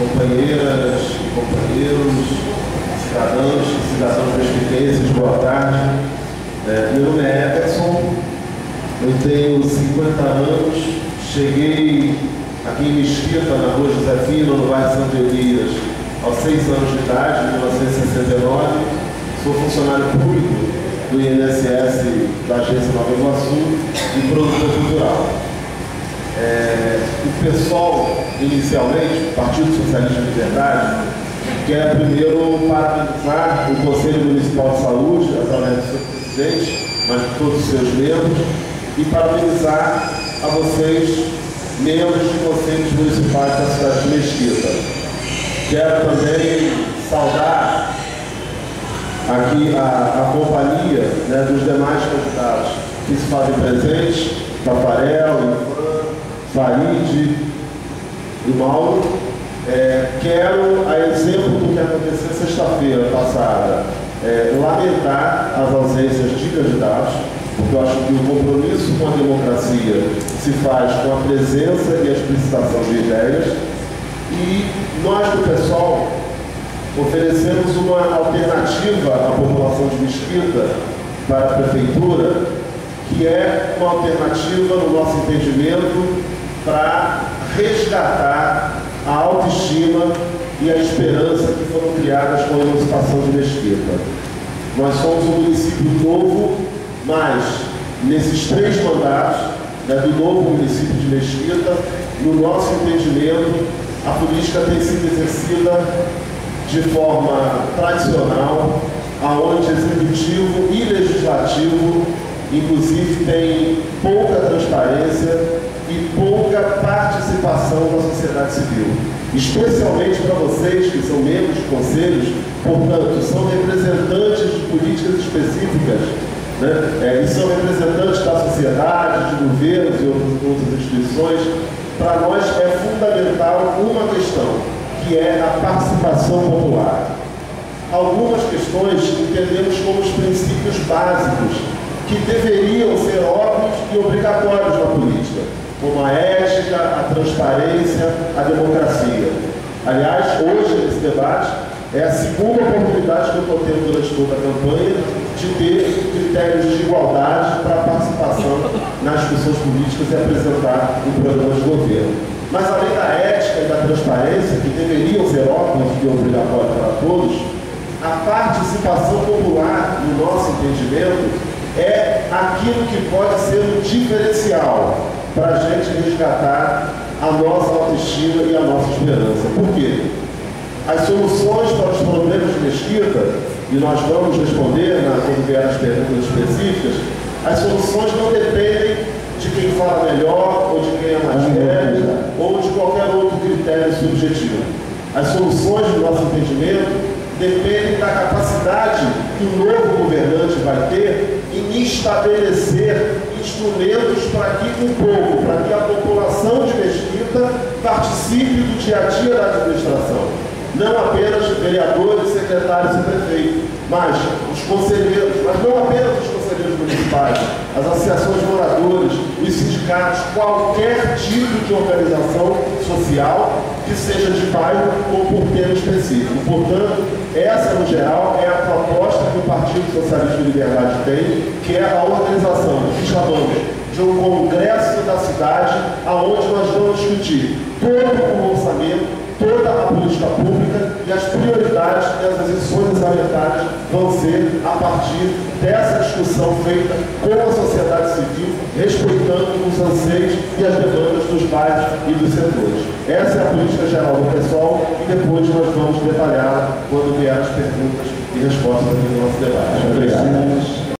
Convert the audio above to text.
companheiras e companheiros, cidadãos e cidadãs mesquitenses, boa tarde. Meu nome é Everson, eu tenho 50 anos, cheguei aqui em Mesquita, na rua Josefina, no bairro Santo Elias, aos 6 anos de idade, em 1969, sou funcionário público do INSS da Agência Nova Iguaçu e produtor cultural. O PSOL, inicialmente, o Partido Socialista e Liberdade, quer primeiro parabenizar o Conselho Municipal de Saúde, através do seu presidente, mas de todos os seus membros, e parabenizar a vocês, membros de conselhos municipais da cidade de Mesquita. Quero também saudar aqui a companhia, né, dos demais candidatos que se fazem presentes, Tafarel, Ifran, Farid e Mauro. Quero, a exemplo do que aconteceu sexta-feira passada, lamentar as ausências de candidatos, porque eu acho que o compromisso com a democracia se faz com a presença e a explicitação de ideias, e nós do PSOL oferecemos uma alternativa à população de Mesquita para a prefeitura, que é uma alternativa, no nosso entendimento, para resgatar a autoestima e a esperança que foram criadas com a emancipação de Mesquita. Nós somos um município novo, mas nesses 3 mandatos, né, do novo município de Mesquita, no nosso entendimento, a política tem sido exercida de forma tradicional, aonde executivo e legislativo, inclusive, tem pouca transparência e pouca participação da sociedade civil. Especialmente para vocês, que são membros de conselhos, portanto, são representantes de políticas específicas, né? E são representantes da sociedade, de governos e outras instituições. Para nós é fundamental uma questão, que é a participação popular. Algumas questões entendemos como os princípios básicos, que deveriam ser óbvios e obrigatórios na política, como a ética, a transparência, a democracia. Aliás, hoje, nesse debate, é a segunda oportunidade que eu estou tendo durante toda a campanha de ter critérios de igualdade para a participação nas discussões políticas e apresentar um programa de governo. Mas, além da ética e da transparência, que deveriam ser óbvios e obrigatórios para todos, a participação popular, no nosso entendimento, é aquilo que pode ser um diferencial para a gente resgatar a nossa autoestima e a nossa esperança. Por quê? As soluções para os problemas de Mesquita, e nós vamos responder quando vier as perguntas específicas, as soluções não dependem de quem fala melhor, ou de quem é mais velho, ou de qualquer outro critério subjetivo. As soluções, do nosso entendimento, dependem da capacidade que o novo governante vai ter em estabelecer instrumentos para que o povo, para que a população de Mesquita participe do dia a dia da administração. Não apenas vereadores, secretários e prefeitos, mas os conselheiros, mas não apenas os conselheiros municipais, as associações de moradores, os sindicatos, qualquer tipo de organização social que seja de bairro ou por tema específico. Portanto, essa, no geral, é a proposta que o Partido Socialista e Liberdade tem, que é a organização que chamamos de um congresso da cidade, aonde nós vamos discutir todo o orçamento, toda a política pública e as prioridades e as decisões orçamentárias vão ser a partir dessa discussão feita com a sociedade civil, respeitando os anseios e as demandas dos bairros e dos setores. Essa é a política geral do PSOL e depois nós vamos detalhar quando vier as perguntas e respostas aqui no nosso debate. Obrigado.